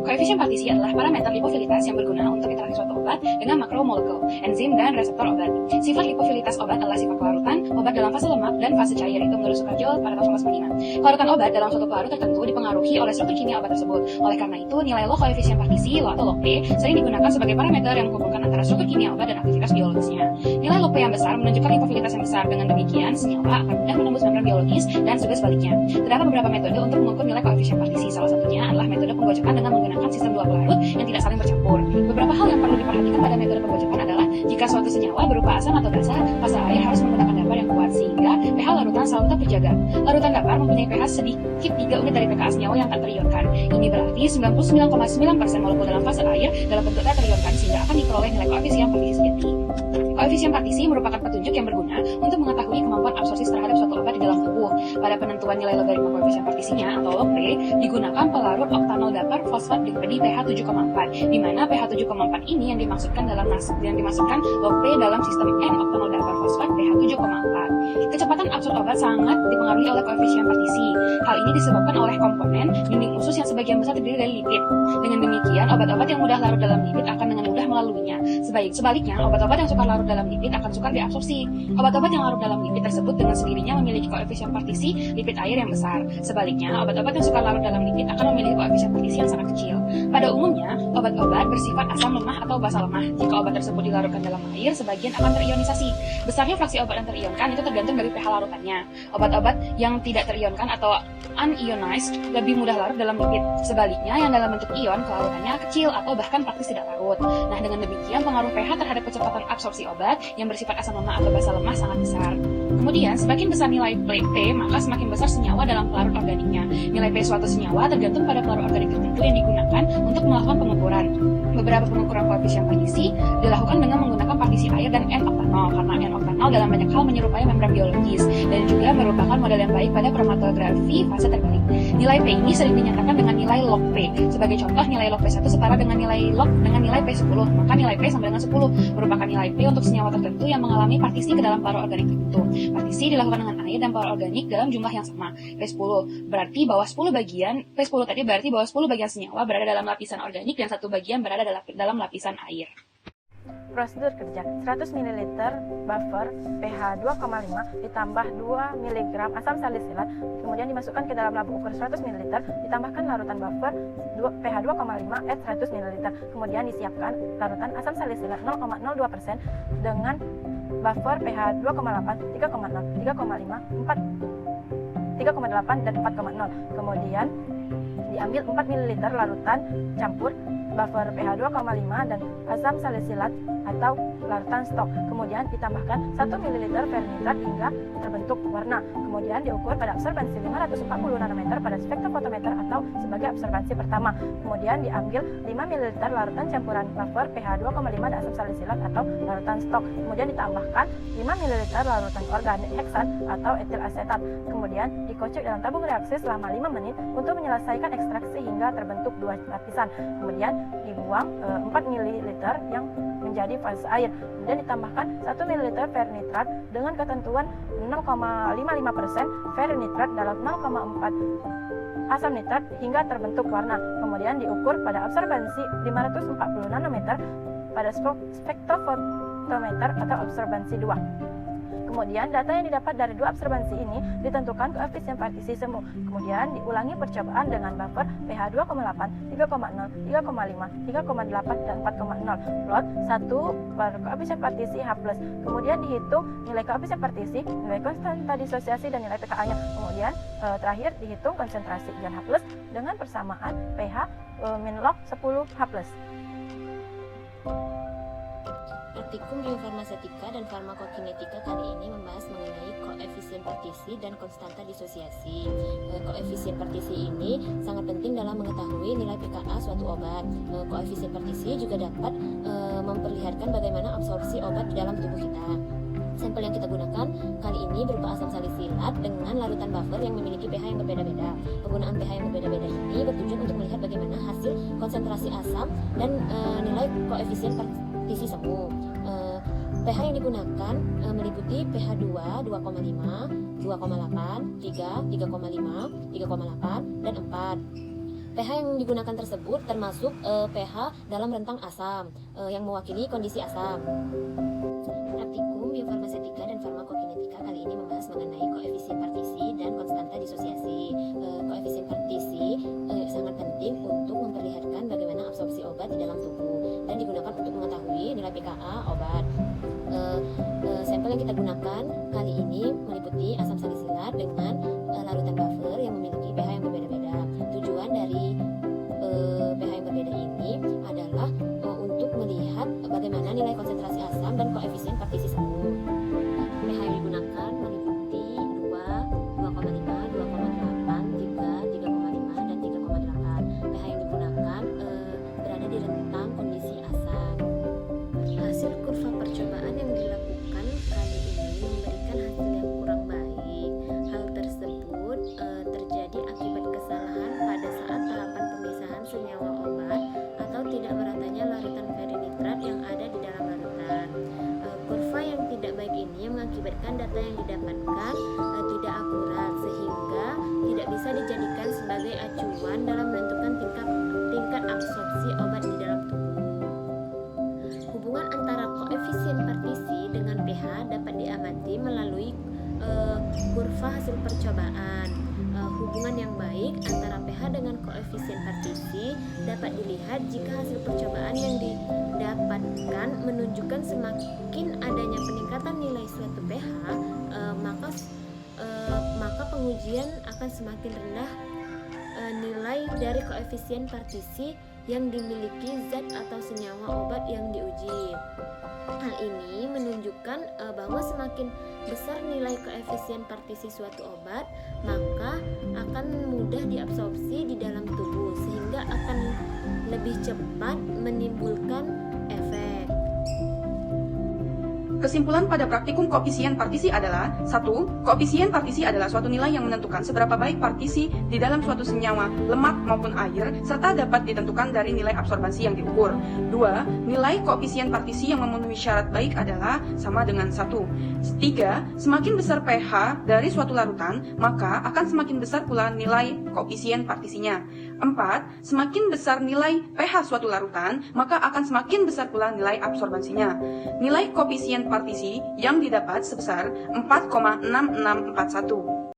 Koefisien partisi adalah parameter lipofilitas yang berguna untuk interaksi suatu obat dengan makromolekul, enzim, dan reseptor obat. Sifat lipofilitas obat adalah sifat kelarutan obat dalam fase lemak dan fase cair, itu menurut Sukarjo pada tahun 1995. Kelarutan obat dalam suatu pelarut tertentu dipengaruhi oleh struktur kimia obat tersebut. Oleh karena itu, nilai log koefisien partisi atau log P sering digunakan sebagai parameter yang menghubungkan antara struktur kimia obat dan aktivitas biologisnya. Nilai log P yang besar menunjukkan lipofilitas yang besar. Dengan demikian, senyawa akan mudah menembus membran biologis dan juga sebaliknya. Terdapat beberapa metode untuk mengukur nilai koefisien partisi. Salah satunya adalah metode penggocekan dengan menggunakan sistem dua pelarut yang tidak saling bercampur. Beberapa hal yang perlu diperhatikan pada metode penggocekan adalah jika suatu senyawa berupa asam atau basa, fase air harus menggunakan dapar yang kuat sehingga pH larutan selalu tetap terjaga. Larutan dapar mempunyai pH sedikit 3 unit dari pKa senyawa yang tak terionkan. Ini berarti 99,9% molekul dalam fase air dalam bentuk tak terionkan sehingga akan diperoleh nilai koefisien partisi sejati. Koefisien partisi merupakan petunjuk yang berguna untuk mengetahui kemampuan absorpsi terhadap suatu obat di dalam tubuh. Pada penentuan nilai logaritma koefisien partisinya atau log P digunakan pelarut oktanol dapar fosfat di pH 7,4, di mana pH 7,4 ini yang dimaksudkan log P dalam sistem N oktanol dapar fosfat pH 7,4. Kecepatan absorb obat sangat dipengaruhi oleh koefisien partisi. Hal ini disebabkan oleh komponen dinding usus yang sebagian besar terdiri dari lipid. Dengan demikian, obat-obat yang mudah larut dalam lipid akan dengan mudah melaluinya. Sebaliknya, obat-obat yang sukar larut dalam lipid akan sukar diabsorpsi. Obat-obat yang larut dalam lipid tersebut dengan sendirinya memiliki koefisien partisi lipid air yang besar. Sebaliknya, obat-obat yang sukar larut dalam lipid akan memiliki koefisien partisi yang sangat kecil. Pada umumnya, obat-obat bersifat asam lemah atau basa lemah. Jika obat tersebut dilarutkan dalam air, sebagian akan terionisasi. Besarnya fraksi obat yang terionkan itu tergantung dari pH larutannya. Obat-obat yang tidak terionkan atau unionized lebih mudah larut dalam lipid. Sebaliknya, yang dalam bentuk ion, kelarutannya kecil atau bahkan praktis tidak larut. Nah, dengan demikian, pengaruh pH terhadap kecepatan absorpsi obat yang bersifat asam lemah atau basa lemah sangat besar. Kemudian, semakin besar nilai P, maka semakin besar senyawa dalam pelarut organiknya. Nilai P suatu senyawa tergantung pada pelarut organik tertentu yang digunakan untuk melakukan pengukuran. Beberapa pengukuran koefisien partisi dilakukan dengan menggunakan partisi air dan N-oktanol, karena N-oktanol dalam banyak hal menyerupai membran biologis dan juga merupakan model yang baik pada kromatografi fase terbalik. Nilai P ini sering dinyatakan dengan nilai log P. Sebagai contoh, nilai log P1 setara dengan nilai log dengan nilai P10, maka nilai P sama dengan 10 merupakan nilai P untuk senyawa tertentu yang mengalami partisi ke dalam pelarut organik tertentu. Partisi dilakukan dengan air dan pelarut organik dalam jumlah yang sama, P10. Berarti bahwa P10 tadi berarti bahwa 10 bagian senyawa berada dalam lapisan organik dan 1 bagian berada dalam lapisan air. Prosedur kerja 100 ml buffer pH 2,5 ditambah 2 mg asam salisilat, kemudian dimasukkan ke dalam lambung ukur 100 ml, ditambahkan larutan buffer pH 2,5 at 100 ml, kemudian disiapkan larutan asam salisilat 0,02% dengan buffer pH 2,8, 3,0, 3,5, 3,8 dan 4,0. Kemudian diambil 4 ml larutan campur buffer pH 2,5 dan asam salisilat atau larutan stok. Kemudian ditambahkan 1 ml vernitrat hingga terbentuk warna. Kemudian diukur pada absorbansi 540 nanometer pada spektrofotometer atau sebagai absorbansi pertama. Kemudian diambil 5 ml larutan campuran buffer pH 2,5 dan asam salisilat atau larutan stok. Kemudian ditambahkan 5 ml larutan organik heksan atau etil asetat. Kemudian dikocok dalam tabung reaksi selama 5 menit untuk menyelesaikan ekstraksi hingga terbentuk 2 lapisan. Kemudian dibuang 4 ml yang menjadi fase air. Kemudian ditambahkan 1 ml vernitrat dengan ketentuan 0,55% vernitrat dalam 0,4 asam nitrat hingga terbentuk warna. Kemudian diukur pada absorbansi 540 nanometer pada spektrofotometer atau absorbansi 2. Kemudian data yang didapat dari 2 absorbansi ini ditentukan koefisien partisi semu. Kemudian diulangi percobaan dengan buffer pH 2,8, 3,0, 3,5, 3,8 dan 4,0. Plot 1 per koefisien partisi H+. Kemudian dihitung nilai koefisien partisi, nilai konstanta disosiasi dan nilai pKa-nya. Kemudian terakhir dihitung konsentrasi ion H+ dengan persamaan pH min log 10 H+. Praktikum biofarmasetika dan farmakokinetika kali ini membahas mengenai koefisien partisi dan konstanta disosiasi. Koefisien partisi ini sangat penting dalam mengetahui nilai pKa suatu obat. Koefisien partisi juga dapat memperlihatkan bagaimana absorpsi obat di dalam tubuh kita. Sampel yang kita gunakan kali ini berupa asam salisilat dengan larutan buffer yang memiliki pH yang berbeda-beda. Penggunaan pH yang berbeda-beda ini bertujuan untuk melihat bagaimana hasil konsentrasi asam dan nilai koefisien partisi semu. pH yang digunakan meliputi pH 2, 2,5, 2,8, 3, 3,5, 3,8, dan 4. pH yang digunakan tersebut termasuk pH dalam rentang asam yang mewakili kondisi asam. Praktikum biofarmasetika dan farmakokinetika kali ini membahas mengenai koefisien partisi dan konstanta disosiasi. Koefisien partisi sangat penting untuk memperlihatkan bagaimana absorpsi obat di dalam tubuh dan digunakan untuk mengetahui nilai pKa obat. Sampel yang kita gunakan kali ini meliputi asam salisilat dengan larutan buffer yang memiliki pH yang berbeda-beda. Tujuan dari pH yang berbeda ini adalah untuk melihat bagaimana nilai konsentrasi asam dan koefisien partisi semu. pH yang digunakan meliputi 2, 2,5, 2,8, 3, 3,5, dan 3,8. pH yang digunakan berada di rentang kondisi asam. Hasil kurva percobaan yang dilakukan kali ini memberikan hasil yang kurang baik. Hal tersebut terjadi akibat kesalahan pada saat tahapan pemisahan senyawa obat atau tidak meratanya larutan ferinitrat yang ada di dalam larutan. Kurva yang tidak baik ini mengakibatkan data yang didapatkan tidak akurat sehingga tidak bisa dijadikan sebagai acuan dalam menentukan tingkat absorpsi obat di dalam tubuh. Hubungan antara koefisien partisi dengan pH dapat diamati melalui kurva hasil percobaan. Hubungan yang baik antara pH dengan koefisien partisi dapat dilihat jika hasil percobaan yang didapatkan menunjukkan semakin adanya peningkatan nilai suatu pH, maka pengujian akan semakin rendah nilai dari koefisien partisi yang dimiliki zat atau senyawa obat yang diuji. Hal ini menunjukkan bahwa semakin besar nilai koefisien partisi suatu obat, maka akan mudah diabsorpsi di dalam tubuh sehingga akan lebih cepat menimbulkan efek. Kesimpulan pada praktikum koefisien partisi adalah 1. Koefisien partisi adalah suatu nilai yang menentukan seberapa baik partisi di dalam suatu senyawa, lemak maupun air, serta dapat ditentukan dari nilai absorbansi yang diukur. 2. Nilai koefisien partisi yang memenuhi syarat baik adalah sama dengan 1. 3. Semakin besar pH dari suatu larutan, maka akan semakin besar pula nilai koefisien partisinya. 4. Semakin besar nilai pH suatu larutan, maka akan semakin besar pula nilai absorbansinya. Nilai koefisien partisi yang didapat sebesar 4,6641.